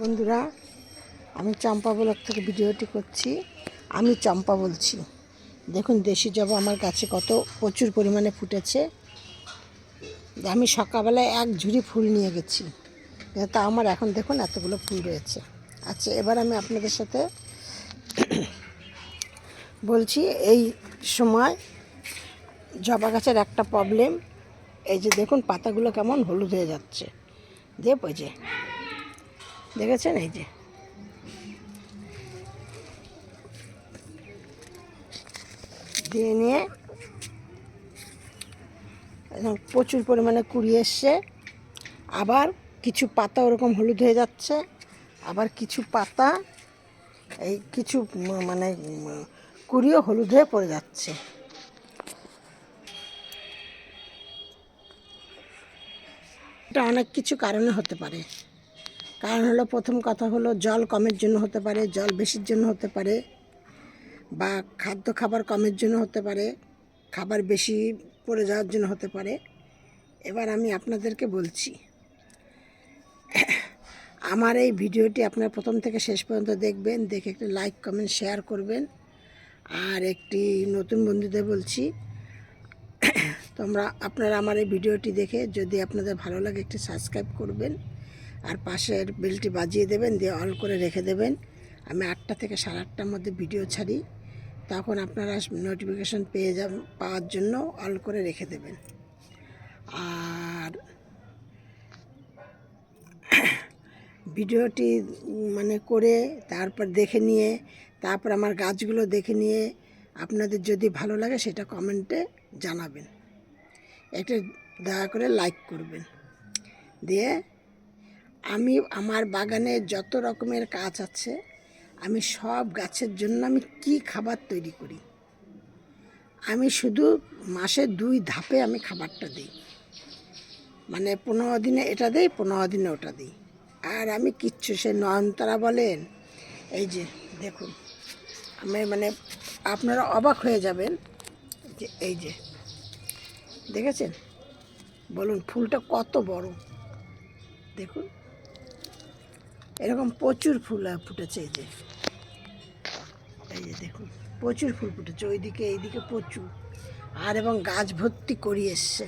বন্ধুরা, আমি চম্পা ব্লগ থেকে ভিডিওটি করছি। আমি চম্পা বলছি। দেখুন দেশি জবা আমার গাছে কত প্রচুর পরিমাণে ফুটেছে। আমি সকালবেলায় এক ঝুড়ি ফুল নিয়ে গেছি, তা আমার এখন দেখুন এতগুলো ফুল রয়েছে। আচ্ছা, এবার আমি আপনাদের সাথে বলছি এই সময় জবা গাছের একটা প্রবলেম, এই যে দেখুন পাতাগুলো কেমন হলুদ হয়ে যাচ্ছে। ওই যে দেখেছেন, এই যে দিয়ে নিয়ে প্রচুর পরিমাণে কুড়ি এসছে। আবার কিছু পাতা ওরকম হলুদ হয়ে যাচ্ছে, আবার কিছু পাতা এই কিছু মানে কুড়িও হলুদ হয়ে পড়ে যাচ্ছে। এটা অনেক কিছু কারণে হতে পারে। কারণ হলো, প্রথম কথা হলো জল কমের জন্য হতে পারে, জল বেশির জন্য হতে পারে, বা খাবার কমের জন্য হতে পারে, খাবার বেশি পড়ে যাওয়ার জন্য হতে পারে। এবার আমি আপনাদেরকে বলছি, আমার এই ভিডিওটি আপনারা প্রথম থেকে শেষ পর্যন্ত দেখবেন, দেখে একটি লাইক কমেন্ট শেয়ার করবেন। আর একটি নতুন বন্ধুদের বলছি, আপনারা আমার এই ভিডিওটি দেখে যদি আপনাদের ভালো লাগে একটি সাবস্ক্রাইব করবেন, আর পাশের বেলটি বাজিয়ে দেবেন, দিয়ে অল করে রেখে দেবেন। আমি 8টা থেকে 8:30টার মধ্যে ভিডিও ছাড়ি, তখন আপনারা নোটিফিকেশন পাওয়ার জন্য অল করে রেখে দেবেন। আর ভিডিওটি করে তারপর দেখে নিয়ে, তারপর আমার গাছগুলো দেখে নিয়ে আপনাদের যদি ভালো লাগে সেটা কমেন্টে জানাবেন। এটা দয়া করে লাইক করবেন। দিয়ে আমি আমার বাগানে যত রকমের গাছ আছে, আমি সব গাছের জন্য আমি কি খাবার তৈরি করি, আমি শুধু মাসে 2 ধাপে আমি খাবারটা দিই। 15 দিনে এটা দিই, 15 দিনে ওটা দিই। আর আমি কিচ্ছু, সে নয়নতারা বলেন, এই যে দেখুন, আমি আপনারা অবাক হয়ে যাবেন যে এই যে দেখেছেন, বলুন ফুলটা কত বড়। দেখুন এরকম প্রচুর ফুল ফুটেছে। এই যে দেখুন প্রচুর ফুল ফুটেছে, ওইদিকে এইদিকে প্রচুর, আর এবং গাছ ভর্তি করি এসছে।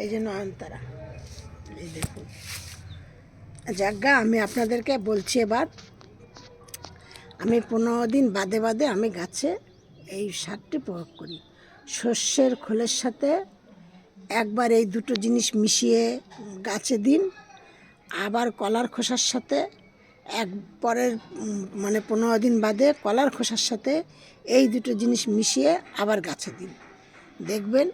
এই যে নয়নতারা, এই দেখুন। যাজ্ঞা, আমি আপনাদেরকে বলছি, এবার আমি 15 দিন বাদে বাদে আমি গাছে এই সারটি প্রয়োগ করি। শস্যের খোলের সাথে একবার এই দুটো জিনিস মিশিয়ে গাছে দিন, আবার কলার খোসার সাথে পরের 15 দিন বাদে কলার খোসার সাথে এই দুটো জিনিস মিশিয়ে আবার গাছে দিন। দেখবেন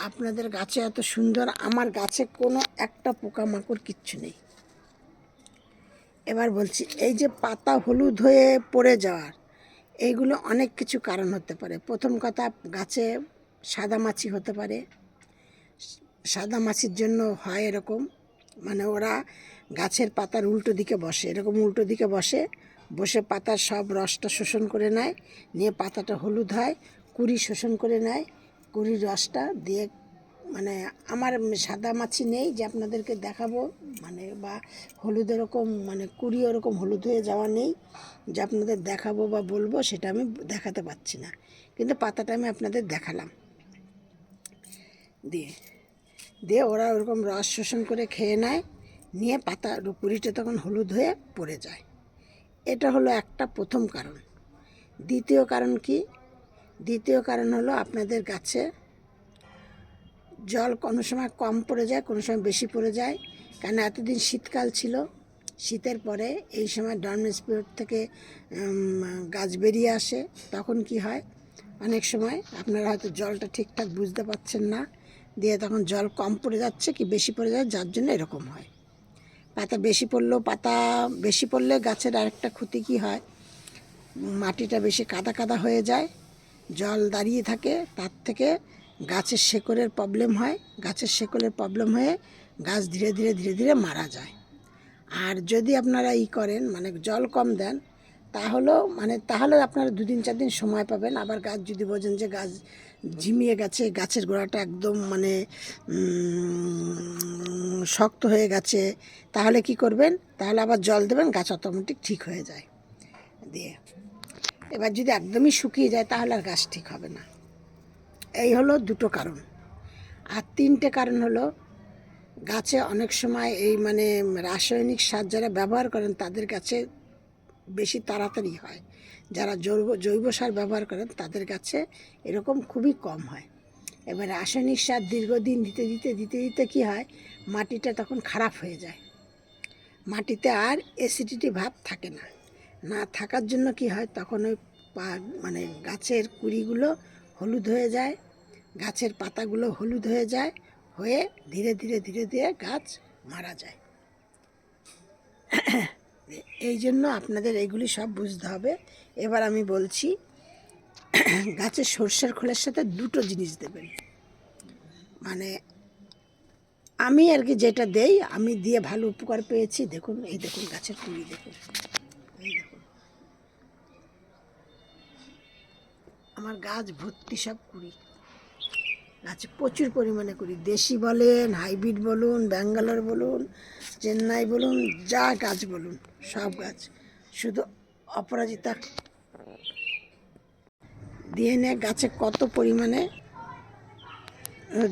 আপনাদের গাছে এত সুন্দর, আমার গাছে কোনো একটা পোকামাকড় কিচ্ছু নেই। এবার বলছি, এই যে পাতা হলুদ হয়ে পড়ে যাওয়ার, এইগুলো অনেক কিছু কারণ হতে পারে। প্রথম কথা, গাছে সাদা মাছি হতে পারে। সাদা মাছির জন্য হয় এরকম, ওরা গাছের পাতার উল্টো দিকে বসে, এরকম উল্টো দিকে বসে পাতার সব রসটা শোষণ করে নেয়, নিয়ে পাতাটা হলুদ হয়, কুড়ি শোষণ করে নেয়, কুড়ির রসটা দিয়ে আমার সাদা মাছি নেই যে আপনাদেরকে দেখাবো, বা হলুদ এরকম কুড়ি ওরকম হলুদ হয়ে যাওয়া নেই যে আপনাদের দেখাবো বা বলবো, সেটা আমি দেখাতে পারছি না, কিন্তু পাতাটা আমি আপনাদের দেখালাম। দিয়ে ওরা ওরকম রস শোষণ করে খেয়ে নেয়, নিয়ে পাতা কুড়িটা তখন হলুদ হয়ে পড়ে যায়। এটা হলো একটা প্রথম কারণ। দ্বিতীয় কারণ কি? দ্বিতীয় কারণ হলো, আপনাদের গাছে জল কোনো সময় কম পড়ে যায়, কোনো সময় বেশি পড়ে যায়। কেন, এতদিন শীতকাল ছিল, শীতের পরে এই সময় ডরমেন্স পিরিয়ড থেকে গাছ বেরিয়ে আসে। তখন কি হয়, অনেক সময় আপনারা হয়তো জলটা ঠিকঠাক বুঝতে পারছেন না, দিয়ে তখন জল কম পড়ে যাচ্ছে কি বেশি পড়ে যায়, যার জন্য এরকম হয়। পাতা বেশি পড়লে গাছের আরেকটা ক্ষতি কী হয়, মাটিটা বেশি কাদা কাদা হয়ে যায়, জল দাঁড়িয়ে থাকে, তার থেকে গাছের শেকড়ের প্রবলেম হয়। গাছের শেকড়ের প্রবলেম হয়ে গাছ ধীরে ধীরে ধীরে ধীরে মারা যায়। আর যদি আপনারা করেন, জল কম দেন, তাহলে আপনারা 2 দিন 4 দিন সময় পাবেন। আবার গাছ যদি বোঝেন যে গাছ ঝিমিয়ে গেছে, গাছের গোড়াটা একদম মানে শক্ত হয়ে গেছে, তাহলে কি করবেন, তাহলে আবার জল দেবেন, গাছ অটোমেটিক ঠিক হয়ে যায়। দিয়ে এবার যদি একদমই শুকিয়ে যায় তাহলে আর গাছ ঠিক হবে না। এই হলো দুটো কারণ। আর তিনটে কারণ হলো, গাছে অনেক সময় এই মানে রাসায়নিক সার যারা ব্যবহার করেন তাদের কাছে বেশি তাড়াতাড়ি হয়, যারা জৈব সার ব্যবহার করেন তাদের কাছে এরকম খুবই কম হয়। এবার রাসায়নিক সার দীর্ঘদিন দিতে দিতে দিতে দিতে কী হয়, মাটিটা তখন খারাপ হয়ে যায়, মাটিতে আর অ্যাসিডিটি ভাব থাকে না। না থাকার জন্য কি হয়, তখন ওই মানে গাছের কুড়িগুলো হলুদ হয়ে যায়, গাছের পাতাগুলো হলুদ হয়ে যায়, হয়ে ধীরে ধীরে ধীরে ধীরে গাছ মারা যায়। এই জন্য আপনাদের এইগুলি সব বুঝতে হবে। এবার আমি বলছি, গাছের সর্ষের খোলের সাথে দুটো জিনিস দেবেন। মানে আমি আর কি যেটা দেই, আমি দিয়ে ভালো উপকার পেয়েছি। দেখুন, এই দেখুন গাছের কুড়ি, দেখুন এই দেখুন, আমার গাছ ভর্তি সব কুড়ি, গাছে প্রচুর পরিমাণে কুড়ি, দেশি বলেন, হাইব্রিড বলুন, ব্যাঙ্গালোর বলুন, চেন্নাই বলুন, যা গাছ বলুন সব গাছ, শুধু অপরাজিতা দিয়ে নিয়ে গাছে কত পরিমাণে।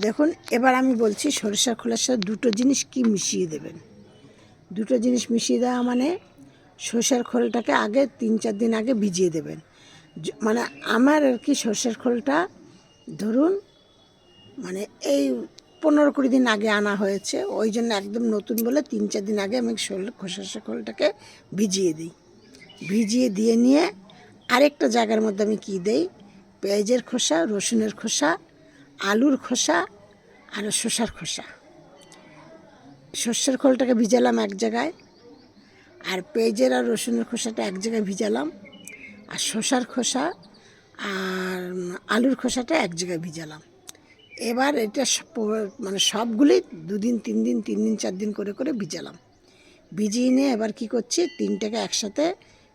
দেখুন, এবার আমি বলছি সরিষার খোলার সাথে দুটো জিনিস কি মিশিয়ে দেবেন। দুটো জিনিস মিশিয়ে দেওয়া মানে, সরষের খোলটাকে আগে 3-4 দিন আগে ভিজিয়ে দেবেন। মানে আমার আর কি সরষের খোলটা ধরুন মানে এই 15-20 দিন আগে আনা হয়েছে, ওই জন্য একদম নতুন বলে 3-4 দিন আগে আমি সরষের খোলটাকে ভিজিয়ে দিই। ভিজিয়ে দিয়ে নিয়ে আরেকটা জায়গার মধ্যে আমি কি দেই, পেঁয়াজের খোসা, রসুনের খোসা, আলুর খোসা আর শসার খোসা। সর্ষের খোলটাকে ভিজালাম এক জায়গায়, আর পেঁয়াজের আর রসুনের খোসাটা এক জায়গায় ভিজালাম, আর শসার খোসা আর আলুর খোসাটা এক জায়গায় ভিজালাম। এবার এটা মানে সবগুলি 2 দিন 3 দিন 3 দিন 4 দিন করে করে ভিজালাম। ভিজিয়ে নিয়ে এবার কি করছি, তিনটাকে একসাথে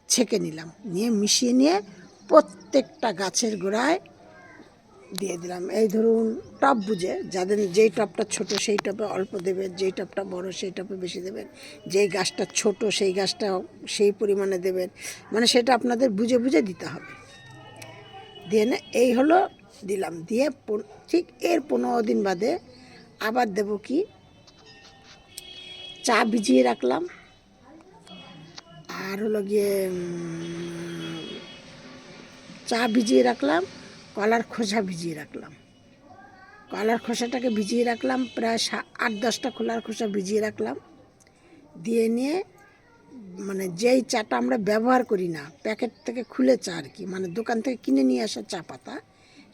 ছেঁকে নিলাম, নিয়ে মিশিয়ে নিয়ে প্রত্যেকটা গাছের গোড়ায় দিয়ে দিলাম। এই ধরুন টব বুঝে, যাদের যেই টবটা ছোট সেই টবে অল্প দেবেন, যেই টবটা বড় সেই টবে বেশি দেবেন, যেই গাছটা ছোট সেই গাছটা সেই পরিমাণে দেবেন, মানে সেটা আপনাদের বুঝে বুঝে দিতে হবে। দিয়ে না এই হলো দিলাম, দিয়ে ঠিক এর 15 দিন বাদে আবার দেব কি, চা ভিজিয়ে রাখলাম, আর হলো গিয়ে চা ভিজিয়ে রাখলাম, কলার খোসা ভিজিয়ে রাখলাম। কলার খোসাটাকে ভিজিয়ে রাখলাম, প্রায় 8-10টা কলার খোসা ভিজিয়ে রাখলাম। দিয়ে নিয়ে মানে যেই চাটা আমরা ব্যবহার করি না, প্যাকেট থেকে খুলে চা আর কি, মানে দোকান থেকে কিনে নিয়ে আসা চা পাতা,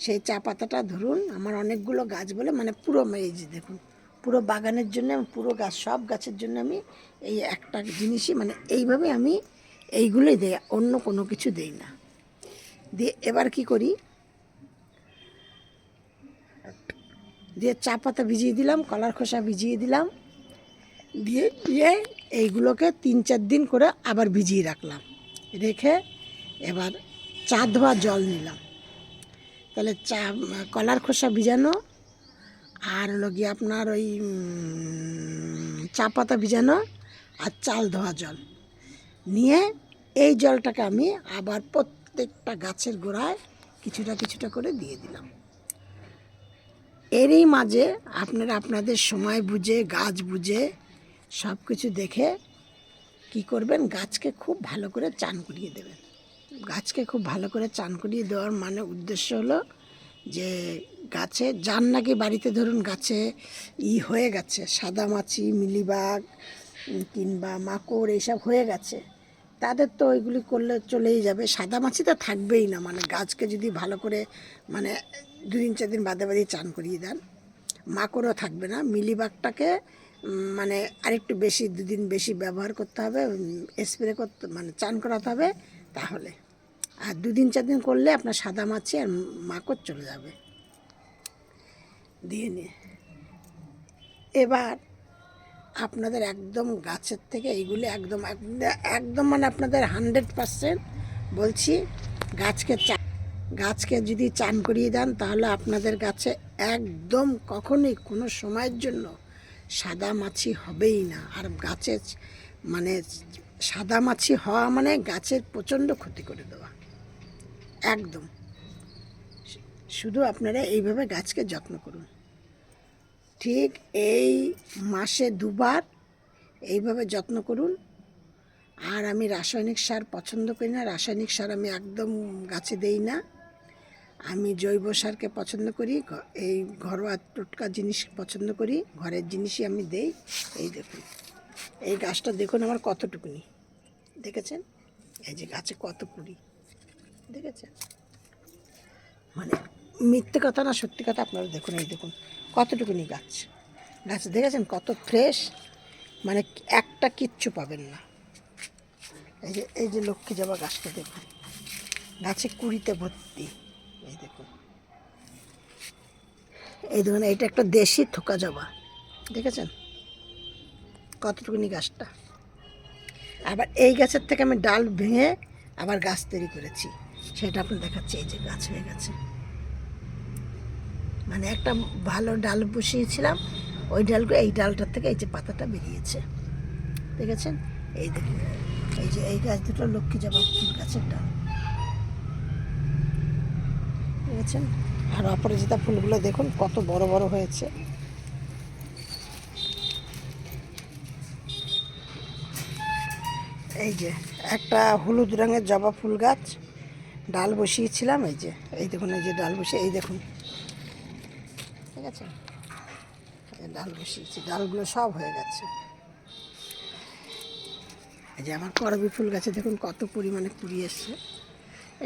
সেই চা পাতাটা ধরুন আমার অনেকগুলো গাছ বলে, মানে পুরো এই যে দেখুন, পুরো বাগানের জন্য, পুরো গাছ সব গাছের জন্য আমি এই একটা জিনিসই মানে এইভাবে আমি এইগুলোই দেই, অন্য কোনো কিছু দেই না। দিয়ে এবার কি করি, দিয়ে চা পাতা ভিজিয়ে দিলাম, কলার খোসা ভিজিয়ে দিলাম, দিয়ে দিয়ে এইগুলোকে 3-4 দিন করে আবার ভিজিয়ে রাখলাম। রেখে এবার চা ধোয়া জল নিলাম। তাহলে কলার খোসা ভিজানো আর হলো গিয়ে আপনার ওই চা পাতা ভিজানো আর চাল ধোয়া জল নিয়ে এই জলটাকে আমি আবার প্রত্যেকটা গাছের গোড়ায় কিছুটা কিছুটা করে দিয়ে দিলাম। এরই মাঝে আপনারা আপনাদের সময় বুঝে, গাছ বুঝে, সব কিছু দেখে কি করবেন, গাছকে খুব ভালো করে চান করিয়ে দেবেন। গাছকে খুব ভালো করে চান করিয়ে দেওয়ার মানে উদ্দেশ্য হলো যে গাছে যার নাকি বাড়িতে ধরুন গাছে হয়ে গেছে, সাদামাছি, মিলিবাগ কিংবা মাকড় এইসব হয়ে গেছে, তাদের তো ওইগুলি করলে চলেই যাবে, সাদামাছি তো থাকবেই না। মানে গাছকে যদি ভালো করে মানে 2-4 দিন বাদে বাদে চান করিয়ে দেন, মাকড়ও থাকবে না। মিলিবাগটাকে মানে আরেকটু বেশি 2 দিন বেশি ব্যবহার করতে হবে, স্প্রে করতে মানে চান করাতে হবে, তাহলে। আর 2-4 দিন করলে আপনার সাদামাছি আর মাকড় চলে যাবে। দিয়ে নিয়ে এবার আপনাদের একদম গাছের থেকে এইগুলি একদম একদম মানে আপনাদের 100% বলছি, গাছকে যদি চান করিয়ে দেন তাহলে আপনাদের গাছে একদম কখনোই কোনো সময়ের জন্য সাদা মাছি হবেই না। আর গাছে মানে সাদা মাছি হওয়া মানে গাছের প্রচণ্ড ক্ষতি করে দেওয়া একদম। শুধু আপনারা এইভাবে গাছকে যত্ন করুন, ঠিক এই মাসে 2 বার এইভাবে যত্ন করুন। আর আমি রাসায়নিক সার পছন্দ করি না, রাসায়নিক সার আমি একদম গাছে দেই না। আমি জৈব সারকে পছন্দ করি, এই ঘরোয়া টোটকা জিনিস পছন্দ করি, ঘরের জিনিসই আমি দেই। এই দেখুন, এই গাছটা দেখুন আমার কতটুকুনি, দেখেছেন? এই যে গাছে কত কুড়ি, দেখেছেন? মানে মিথ্যে কথা না, সত্যি কথা। আপনারা দেখুন, এই দেখুন কতটুকুনি গাছ দেখেছেন কত ফ্রেশ, মানে একটা কিচ্ছু পাবেন না। এই যে লক্ষ্মী জবা গাছটা দেখুন, গাছে কুড়িতে ভর্তি। এই দেখুন, এটা একটা দেশি থোকা জবা, দেখেছেন কতটুকুনি গাছটা। আবার এই গাছের থেকে আমি ডাল ভেঙে আবার গাছ তৈরি করেছি, সেটা আপনি দেখাচ্ছি। এই যে গাছ হয়ে গেছে, মানে একটা ভালো ডাল বসিয়েছিলাম, ওই ডালগুলো, এই ডালটার থেকে এই যে পাতাটা বেরিয়েছে, দেখেছেন? এই দেখুন, এই যে এই গাছ দুটো লক্ষ্মী জবা ফুল গাছের ডাল, দেখেছেন? আর অপরাজিতা ফুলগুলো দেখুন কত বড় বড় হয়েছে। এই যে একটা হলুদ রঙের জবা ফুল গাছ ডাল বসিয়েছিলাম, এই দেখুন, এই যে ডাল বসে, এই দেখুন, ঠিক আছে? ডাল বসিয়েছি, ডালগুলো সব হয়ে গেছে। এই যে আমার করবী ফুল গাছে দেখুন কত পরিমাণে কুড়ি এসছে।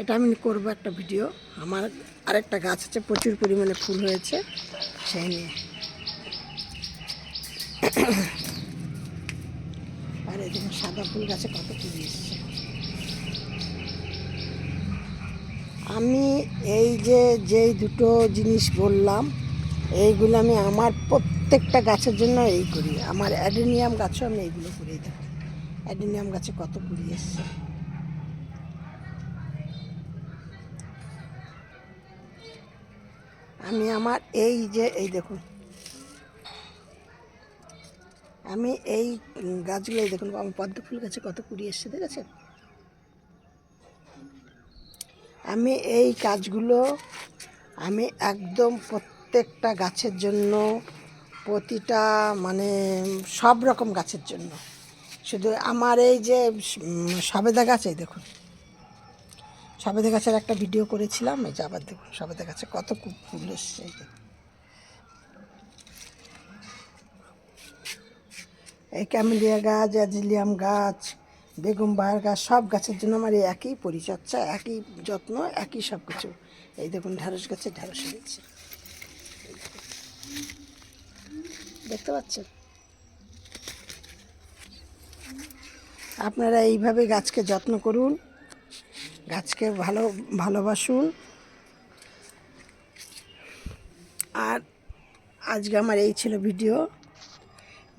এটা আমি করবো একটা ভিডিও। আমার আরেকটা গাছ আছে, প্রচুর পরিমাণে ফুল হয়েছে, সেই নিয়ে। আর এই দেখুন সাদা ফুল গাছে কত কুড়ি এসছে। আমি এই যেই দুটো জিনিস বললাম, এইগুলো আমি আমার প্রত্যেকটা গাছের জন্য এই করি। আমার অ্যাডেনিয়াম গাছও আমি এইগুলো করি। দেখুন অ্যাডেনিয়াম গাছে কত কুড়ি এসছে। আমি আমার এই দেখুন, আমি এই গাছগুলোই দেখুন, আমার পদ্ম ফুল গাছে কত কুড়ি এসছে, দেখেছেন? আমি এই গাছগুলো আমি একদম প্রত্যেকটা গাছের জন্য, প্রতিটা মানে সব রকম গাছের জন্য। শুধু আমার এই যে সবেদা গাছ, এই দেখুন সবেদা গাছের একটা ভিডিও করেছিলাম, এই যে আবার দেখুন সবেদা গাছে কত ফুল এসছে। এই ক্যামেলিয়া গাছ, অ্যাজিলিয়াম গাছ, বেগম বাহার গাছ, সব গাছের জন্য আমার এই একই পরিচর্যা, একই যত্ন, একই সব কিছু। এই দেখুন ঢ্যাঁড়স গাছে ঢ্যাঁড়স হয়েছে, দেখতে পাচ্ছেন? আপনারা এইভাবে গাছকে যত্ন করুন, গাছকে ভালোবাসুন। আর আজকে আমার এই ছিল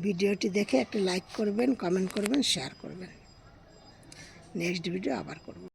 ভিডিওটি দেখে একটা লাইক করবেন, কমেন্ট করবেন, শেয়ার করবেন। নেক্সট ভিডিও আবার করব।